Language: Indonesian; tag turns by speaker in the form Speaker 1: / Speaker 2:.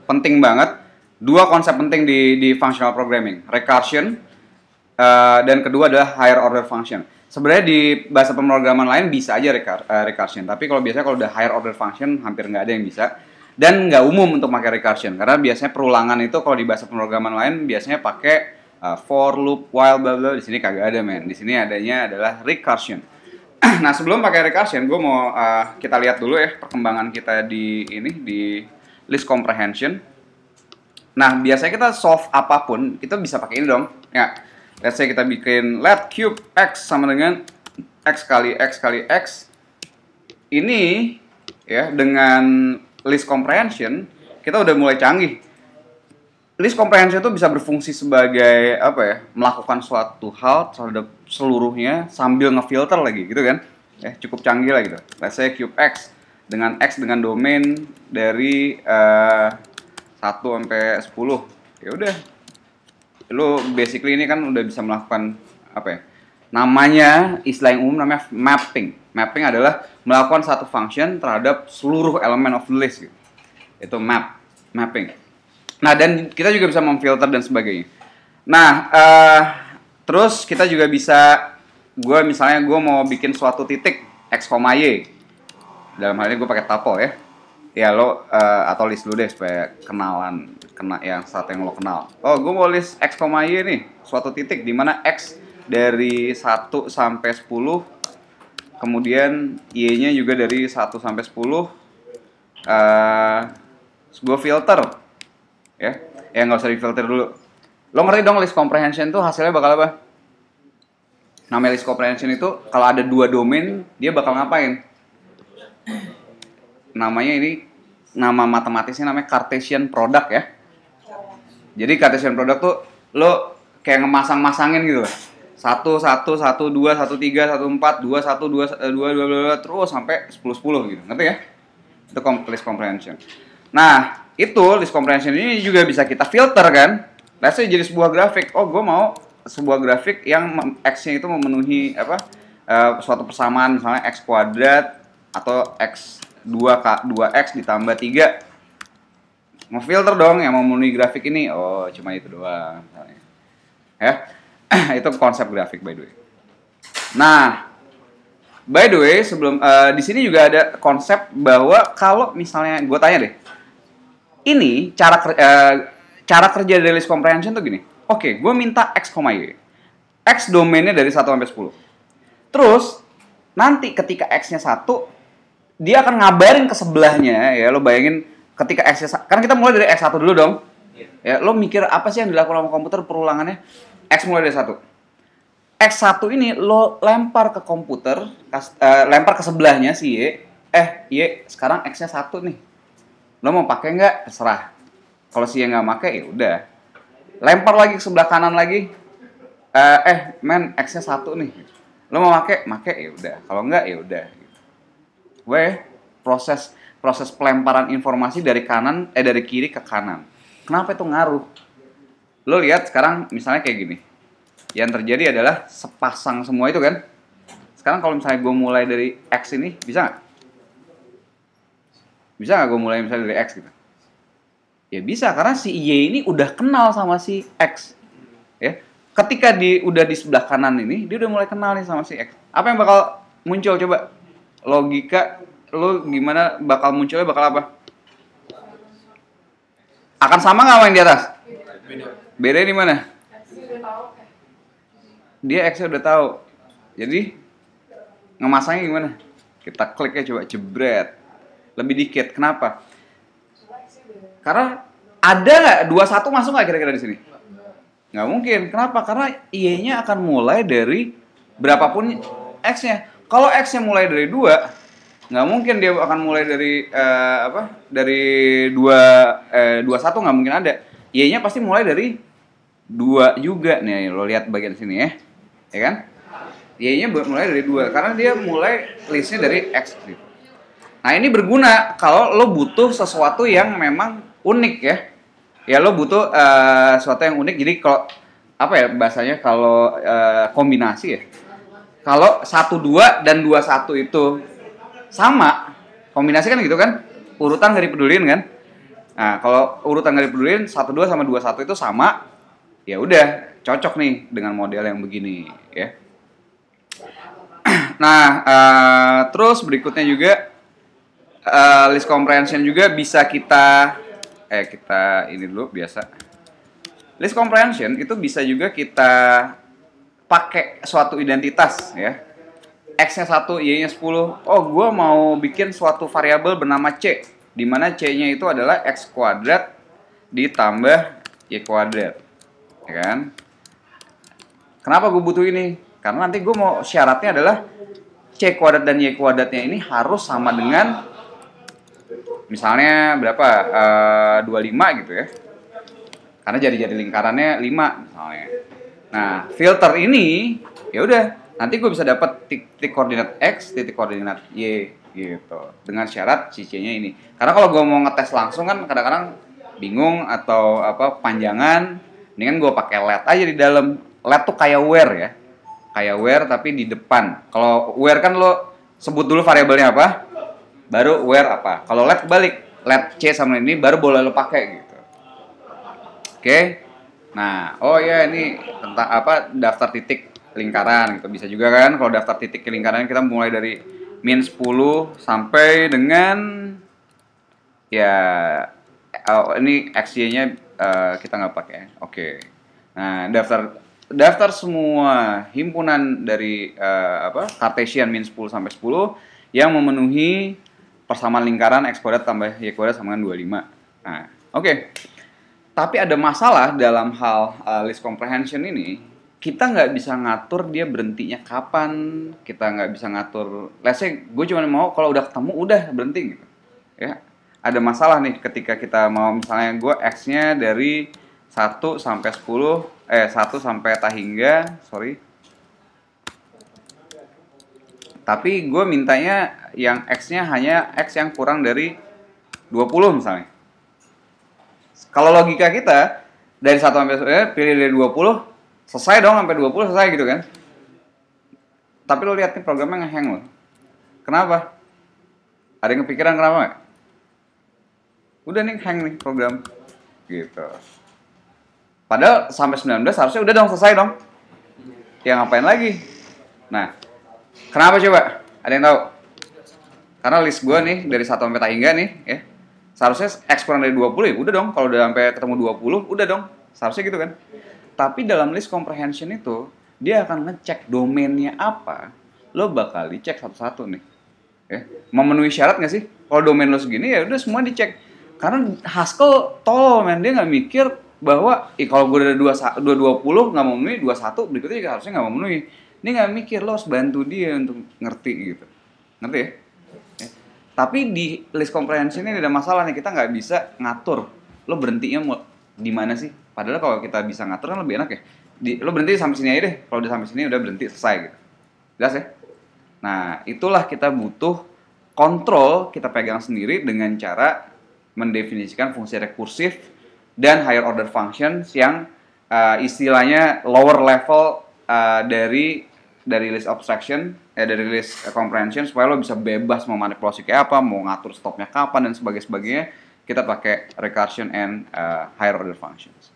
Speaker 1: Penting banget. Dua konsep penting di functional programming, recursion dan kedua adalah higher order function. Sebenarnya di bahasa pemrograman lain bisa aja recursion, tapi kalau biasanya kalau udah higher order function hampir nggak ada yang bisa, dan nggak umum untuk pakai recursion karena biasanya perulangan itu kalau di bahasa pemrograman lain biasanya pakai for loop, while, bla bla. Di sini kagak ada, men. Di sini adanya adalah recursion. Nah, sebelum pakai recursion, gue mau kita lihat dulu ya perkembangan kita di list comprehension. Nah, biasanya kita solve apapun, kita bisa pakai ini dong. Ya, let's say kita bikin let cube x sama dengan x kali x kali x. Ini ya dengan list comprehension kita udah mulai canggih. List comprehension itu bisa berfungsi sebagai apa ya? Melakukan suatu hal terhadap seluruhnya sambil ngefilter lagi gitu kan. Ya, cukup canggih lah gitu. Let's say cube x dengan domain dari 1 sampai 10. Ya udah. Lu basically ini kan udah bisa melakukan apa ya? Namanya istilah yang umum namanya mapping. Mapping adalah melakukan satu function terhadap seluruh elemen of the list gitu. Itu mapping. Nah, dan kita juga bisa memfilter dan sebagainya. Nah, terus kita juga bisa, misalnya gue mau bikin suatu titik x, y. Dalam hal ini gue pakai tuple ya. Ya lo atau list dulu deh supaya kena yang satu yang lo kenal. Oh, gue mau list x, y nih, suatu titik di mana x dari 1 sampai 10, kemudian y-nya juga dari 1 sampai 10. Gue filter. Ya nggak usah di filter dulu. Lo ngerti dong list comprehension tuh hasilnya bakal apa? Namanya list comprehension itu kalau ada dua domain dia bakal ngapain? Namanya ini nama matematisnya namanya Cartesian product ya. Jadi Cartesian product tuh lo kayak ngemasang-masangin gitu. 1 1 1 2 1 3 1 4 2 1 2 2 terus sampai 10 10 gitu. Ngerti ya? Itu list comprehension. Nah, itu list comprehension ini juga bisa kita filter kan. Let's say jadi sebuah grafik. Oh, gue mau sebuah grafik yang x-nya itu memenuhi suatu persamaan misalnya x kuadrat atau x 2x ditambah 3. Ngefilter dong yang memenuhi grafik ini. Oh, cuma itu doang misalnya. Ya. Itu konsep grafik by the way. Nah, by the way, sebelum di sini juga ada konsep bahwa kalau misalnya gue tanya deh, ini cara kerja dari list comprehension tuh gini. Oke, gue minta x, y. X domainnya dari 1 sampai 10. Terus nanti ketika x-nya 1, dia akan ngabarin ke sebelahnya ya. Lo bayangin ketika x-nya, kan kita mulai dari x1 dulu dong. Ya, lo mikir apa sih yang dilakukan sama komputer perulangannya? X mulai dari 1. X1 ini lo lempar ke komputer, lempar ke sebelahnya si Y. Y, sekarang x-nya 1 nih. Lo mau pakai nggak? Terserah. Kalau si Y nggak pakai, ya udah. Lempar lagi ke sebelah kanan lagi. X-nya 1 nih. Lo mau pakai? Ya udah. Kalau nggak, ya udah. Proses pelemparan informasi dari kiri ke kanan. Kenapa itu ngaruh? Lo lihat sekarang misalnya kayak gini. Yang terjadi adalah sepasang semua itu kan. Sekarang kalau misalnya gue mulai dari X ini, bisa nggak? Bisa nggak gue mulai misalnya dari X gitu? Ya bisa, karena si Y ini udah kenal sama si X. Ya, ketika udah di sebelah kanan ini, dia udah mulai kenal nih sama si X. Apa yang bakal muncul coba? Logika lo gimana bakal munculnya bakal apa? Akan sama nggak sama yang di atas? Beda di mana? Dia X-nya udah tahu. Jadi ngemasangnya gimana? Kita klik ya coba, jebret. Lebih dikit. Kenapa? Karena ada nggak 21 masuk nggak kira-kira di sini? Nggak mungkin. Kenapa? Karena Y-nya akan mulai dari berapapun X-nya. Kalau X-nya mulai dari 2, nggak mungkin dia akan mulai dari dari 21 nggak mungkin ada. Y-nya pasti mulai dari 2 juga. Nih, lo lihat bagian sini ya. Ya kan? Y-nya mulai dari 2 karena dia mulai listnya dari X gitu. Nah, ini berguna kalau lo butuh sesuatu yang memang unik ya. Ya, lo butuh sesuatu yang unik. Jadi kalau apa ya bahasanya kalau kombinasi ya. Kalau 1 2 dan 2 1 itu sama, kombinasi kan gitu kan. Urutan nggak dipedulin kan. Nah, kalau urutan nggak dipedulin 12 sama 21 itu sama, ya udah cocok nih dengan model yang begini ya. Nah, terus berikutnya juga list comprehension juga bisa kita ini dulu biasa. List comprehension itu bisa juga kita pakai suatu identitas ya. X-nya 1, Y-nya 10. Oh, gue mau bikin suatu variabel bernama C, di mana C-nya itu adalah X kuadrat ditambah Y kuadrat. Ya kan? Kenapa gue butuh ini? Karena nanti gue mau syaratnya adalah C kuadrat dan Y kuadratnya ini harus sama dengan misalnya berapa? 25 gitu ya. Karena jadi lingkarannya 5 misalnya. Nah, filter ini ya udah nanti gue bisa dapat titik koordinat X, titik koordinat Y gitu. Dengan syarat si C-nya ini. Karena kalau gue mau ngetes langsung kan kadang-kadang bingung atau apa panjangan, mendingan gue pakai LED aja di dalam. LED tuh kayak where ya. Kayak where tapi di depan. Kalau where kan lo sebut dulu variabelnya apa, baru where apa. Kalau LED balik, LED C sama ini baru boleh lo pakai gitu. Oke. Nah, oh ya ini tentang apa daftar titik lingkaran gitu. Bisa juga kan kalau daftar titik ke lingkaran kita mulai dari min 10 sampai dengan ya ini XY-nya kita nggak pakai. Oke. Nah, daftar semua himpunan dari Cartesian min 10 sampai 10 yang memenuhi persamaan lingkaran X kuadrat tambah Y kuadrat sama dengan 25. Nah, oke. Tapi ada masalah dalam hal list comprehension ini, kita nggak bisa ngatur dia berhentinya kapan, kita nggak bisa ngatur, let's say gue cuma mau kalau udah ketemu udah berhenti gitu. Ya, ada masalah nih ketika kita mau misalnya gue X-nya dari 1 sampai 10, 1 sampai tahingga, sorry. Tapi gue mintanya yang X-nya hanya X yang kurang dari 20 misalnya. Kalau logika kita dari 1 sampai 10 pilih dari 20, selesai dong sampai 20 selesai gitu kan. Tapi lo lihat nih programnya nge-hang lo. Kenapa? Ada yang kepikiran kenapa nggak? Udah nih hang nih program. Gitu. Padahal sampai 19 harusnya udah dong selesai dong. Ya ngapain lagi? Nah, kenapa coba? Ada yang tahu? Karena list gue nih dari 1 sampai tahingga nih ya. Seharusnya X kurang dari 20 ya udah dong. Kalau udah sampai ketemu 20 udah dong. Seharusnya gitu kan. Tapi dalam list comprehension itu dia akan ngecek domainnya apa. Lo bakal dicek satu-satu nih. Ya. Memenuhi syarat nggak sih? Kalau domain lo segini ya udah semua dicek. Karena Haskell tolol men, dia nggak mikir bahwa kalau gue udah 220 nggak mau memenuhi 21 berikutnya juga harusnya nggak mau memenuhi. Dia nggak mikir, lo harus bantu dia untuk ngerti gitu. Ngerti ya? Tapi di list comprehension ini ada masalah nih, kita nggak bisa ngatur lo berhentinya mau di mana sih. Padahal kalau kita bisa ngatur kan lebih enak ya. Lo berhenti sampai sini aja deh. Kalau udah sampai sini udah berhenti selesai gitu. Jelas ya? Nah, itulah kita butuh kontrol kita pegang sendiri dengan cara mendefinisikan fungsi rekursif dan higher order functions yang istilahnya lower level dari list abstraction, dari list comprehension supaya lo bisa bebas mau manipulasi kayak apa, mau ngatur stopnya kapan dan sebagainya. Kita pakai recursion and higher order functions.